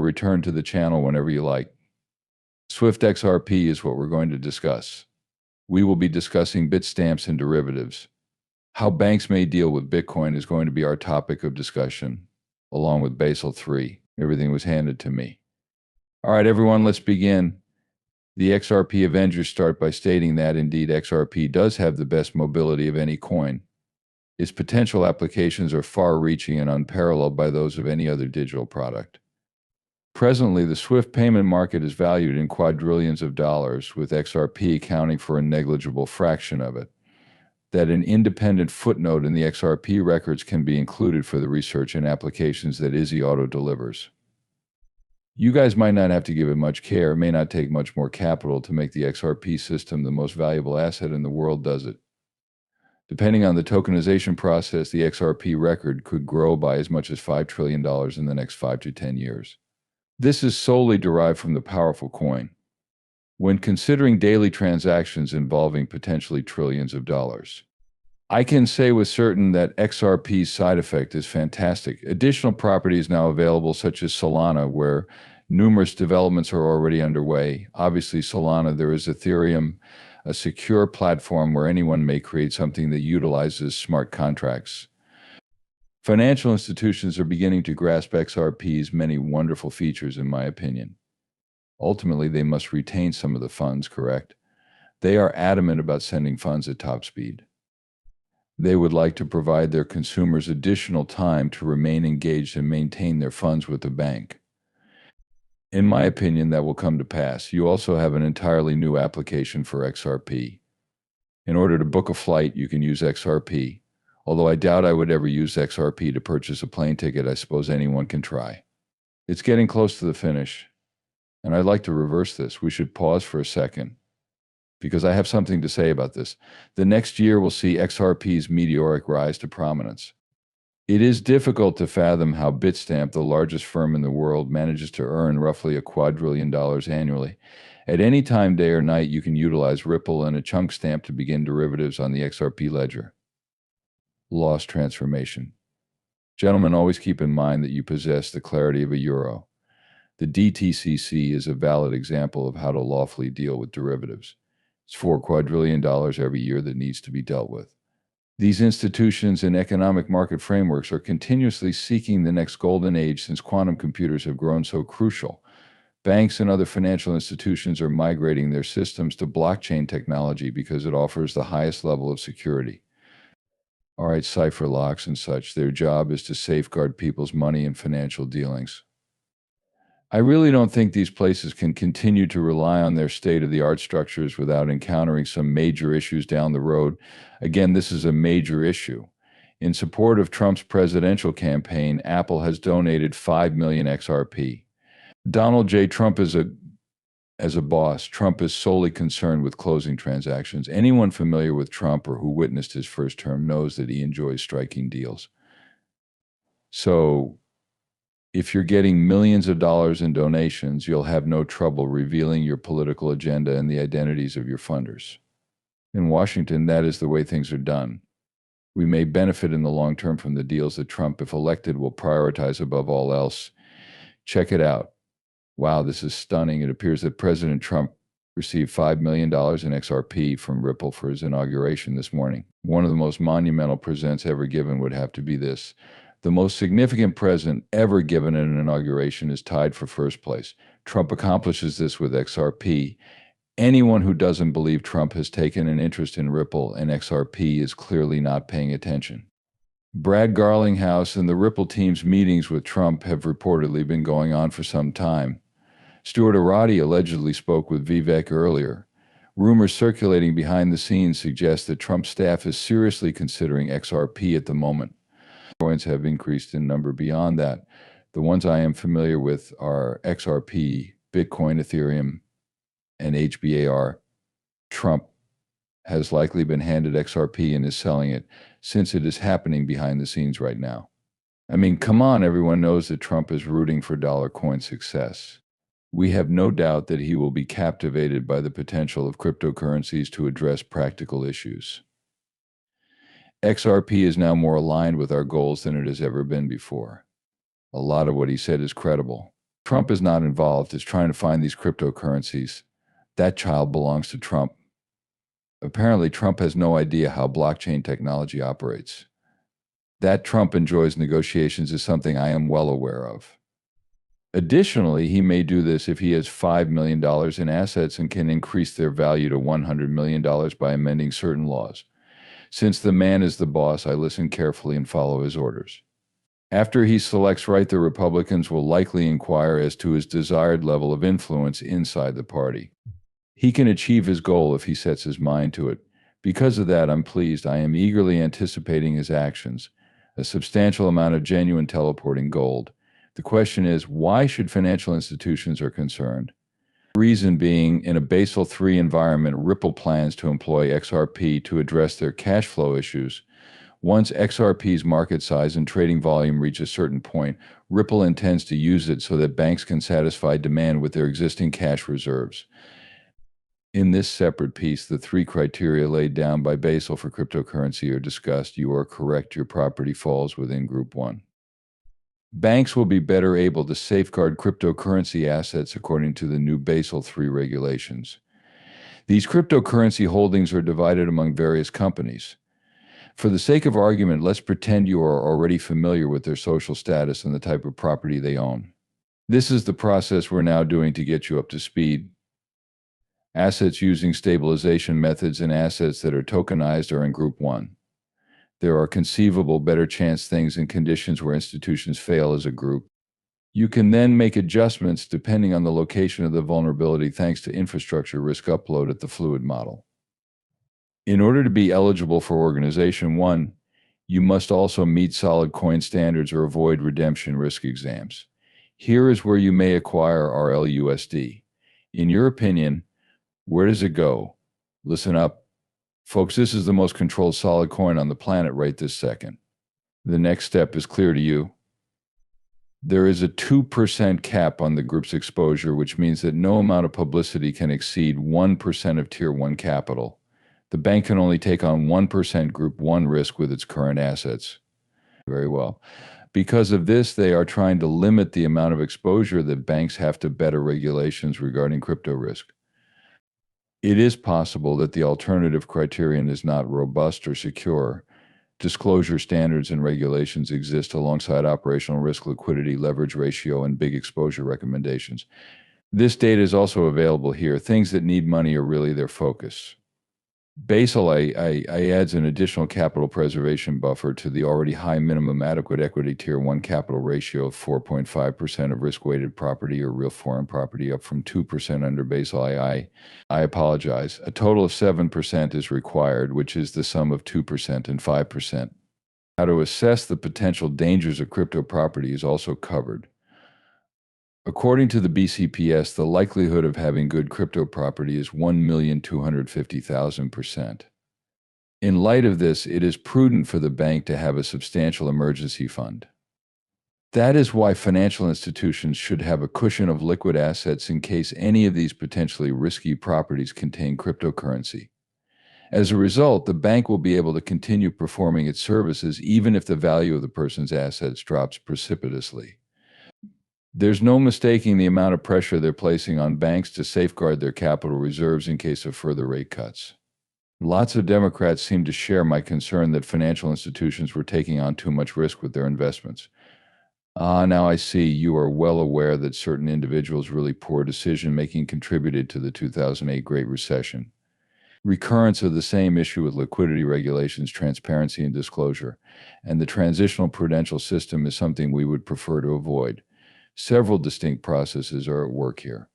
return to the channel whenever you like. Swift XRP is what we're going to discuss. We will be discussing bitstamps and derivatives. How banks may deal with Bitcoin is going to be our topic of discussion, along with Basel 3. Everything was handed to me. All right, everyone, let's begin. The XRP Avengers start by stating that, indeed, XRP does have the best mobility of any coin. Its potential applications are far-reaching and unparalleled by those of any other digital product. Presently, the SWIFT payment market is valued in quadrillions of dollars, with XRP accounting for a negligible fraction of it. That an independent footnote in the XRP records can be included for the research and applications that Izzy Auto delivers. You guys might not have to give it much care. It may not take much more capital to make the XRP system the most valuable asset in the world, does it? Depending on the tokenization process, the XRP record could grow by as much as $5 trillion in the next 5 to 10 years. This is solely derived from the powerful coin. When considering daily transactions involving potentially trillions of dollars, I can say with certain that XRP's side effect is fantastic. Additional properties now available, such as Solana, where numerous developments are already underway. Obviously, Solana, there is Ethereum, a secure platform where anyone may create something that utilizes smart contracts. Financial institutions are beginning to grasp XRP's many wonderful features, in my opinion. Ultimately, they must retain some of the funds, correct? They are adamant about sending funds at top speed. They would like to provide their consumers additional time to remain engaged and maintain their funds with the bank. In my opinion, that will come to pass. You also have an entirely new application for XRP. In order to book a flight, you can use XRP. Although I doubt I would ever use XRP to purchase a plane ticket, I suppose anyone can try. It's getting close to the finish, and I'd like to reverse this. We should pause for a second, because I have something to say about this. The next year will see XRP's meteoric rise to prominence. It is difficult to fathom how Bitstamp, the largest firm in the world, manages to earn roughly $1 quadrillion annually. At any time, day or night, you can utilize Ripple and a chunk stamp to begin derivatives on the XRP ledger. Loss transformation. Gentlemen, always keep in mind that you possess the clarity of a euro. The DTCC is a valid example of how to lawfully deal with derivatives. It's $4 quadrillion every year that needs to be dealt with. These institutions and economic market frameworks are continuously seeking the next golden age since quantum computers have grown so crucial. Banks and other financial institutions are migrating their systems to blockchain technology because it offers the highest level of security. All right, cipher locks and such, their job is to safeguard people's money and financial dealings. I really don't think these places can continue to rely on their state-of-the-art structures without encountering some major issues down the road. Again, this is a major issue. In support of Trump's presidential campaign, Apple has donated 5 million XRP. Donald J. Trump is as a boss, Trump is solely concerned with closing transactions. Anyone familiar with Trump or who witnessed his first term knows that he enjoys striking deals. So, if you're getting millions of dollars in donations, you'll have no trouble revealing your political agenda and the identities of your funders. In Washington, that is the way things are done. We may benefit in the long term from the deals that Trump, if elected, will prioritize above all else. Check it out. Wow, this is stunning. It appears that President Trump received $5 million in XRP from Ripple for his inauguration this morning. One of the most monumental presents ever given would have to be this. The most significant present ever given at an inauguration is tied for first place. Trump accomplishes this with XRP. Anyone who doesn't believe Trump has taken an interest in Ripple and XRP is clearly not paying attention. Brad Garlinghouse and the Ripple team's meetings with Trump have reportedly been going on for some time. Stuart Arati allegedly spoke with Vivek earlier. Rumors circulating behind the scenes suggest that Trump's staff is seriously considering XRP at the moment. Coins have increased in number beyond that. The ones I am familiar with are XRP, Bitcoin, Ethereum, and HBAR. Trump has likely been handed XRP and is selling it, since it is happening behind the scenes right now. I mean, come on, everyone knows that Trump is rooting for dollar coin success. We have no doubt that he will be captivated by the potential of cryptocurrencies to address practical issues. XRP is now more aligned with our goals than it has ever been before. A lot of what he said is credible. Trump is not involved, is trying to find these cryptocurrencies. That child belongs to Trump. Apparently, Trump has no idea how blockchain technology operates. That Trump enjoys negotiations is something I am well aware of. Additionally, he may do this if he has $5 million in assets and can increase their value to $100 million by amending certain laws. Since the man is the boss, I listen carefully and follow his orders. After he selects right, the Republicans will likely inquire as to his desired level of influence inside the party. He can achieve his goal if he sets his mind to it. Because of that, I'm pleased. I am eagerly anticipating his actions. A substantial amount of genuine teleporting gold. The question is, why should financial institutions are concerned? The reason being, in a Basel III environment, Ripple plans to employ XRP to address their cash flow issues. Once XRP's market size and trading volume reach a certain point, Ripple intends to use it so that banks can satisfy demand with their existing cash reserves. In this separate piece, the three criteria laid down by Basel for cryptocurrency are discussed. You are correct, your property falls within Group 1. Banks will be better able to safeguard cryptocurrency assets according to the new Basel III regulations. These cryptocurrency holdings are divided among various companies. For the sake of argument, let's pretend you are already familiar with their social status and the type of property they own. This is the process we're now doing to get you up to speed. Assets using stabilization methods and assets that are tokenized are in Group 1. There are conceivable better chance things and conditions where institutions fail as a group. You can then make adjustments depending on the location of the vulnerability thanks to infrastructure risk upload at the fluid model. In order to be eligible for Organization 1, you must also meet solid coin standards or avoid redemption risk exams. Here is where you may acquire RLUSD. In your opinion, where does it go? Listen up. Folks, this is the most controlled solid coin on the planet right this second. The next step is clear to you. There is a 2% cap on the group's exposure, which means that no amount of publicity can exceed 1% of Tier 1 capital. The bank can only take on 1% Group 1 risk with its current assets. Very well. Because of this, they are trying to limit the amount of exposure that banks have to better regulations regarding crypto risk. It is possible that the alternative criterion is not robust or secure. Disclosure standards and regulations exist alongside operational risk, liquidity, leverage ratio, and big exposure recommendations. This data is also available here. Things that need money are really their focus. Basel adds an additional capital preservation buffer to the already high minimum adequate equity Tier 1 capital ratio of 4.5% of risk-weighted property or real foreign property, up from 2% under Basel II. I apologize. A total of 7% is required, which is the sum of 2% and 5%. How to assess the potential dangers of crypto property is also covered. According to the BCPS, the likelihood of having good crypto property is 1,250,000%. In light of this, it is prudent for the bank to have a substantial emergency fund. That is why financial institutions should have a cushion of liquid assets in case any of these potentially risky properties contain cryptocurrency. As a result, the bank will be able to continue performing its services even if the value of the person's assets drops precipitously. There's no mistaking the amount of pressure they're placing on banks to safeguard their capital reserves in case of further rate cuts. Lots of Democrats seem to share my concern that financial institutions were taking on too much risk with their investments. Now I see you are well aware that certain individuals' really poor decision-making contributed to the 2008 Great Recession. Recurrence of the same issue with liquidity regulations, transparency, and disclosure, and the transitional prudential system is something we would prefer to avoid. Several distinct processes are at work here.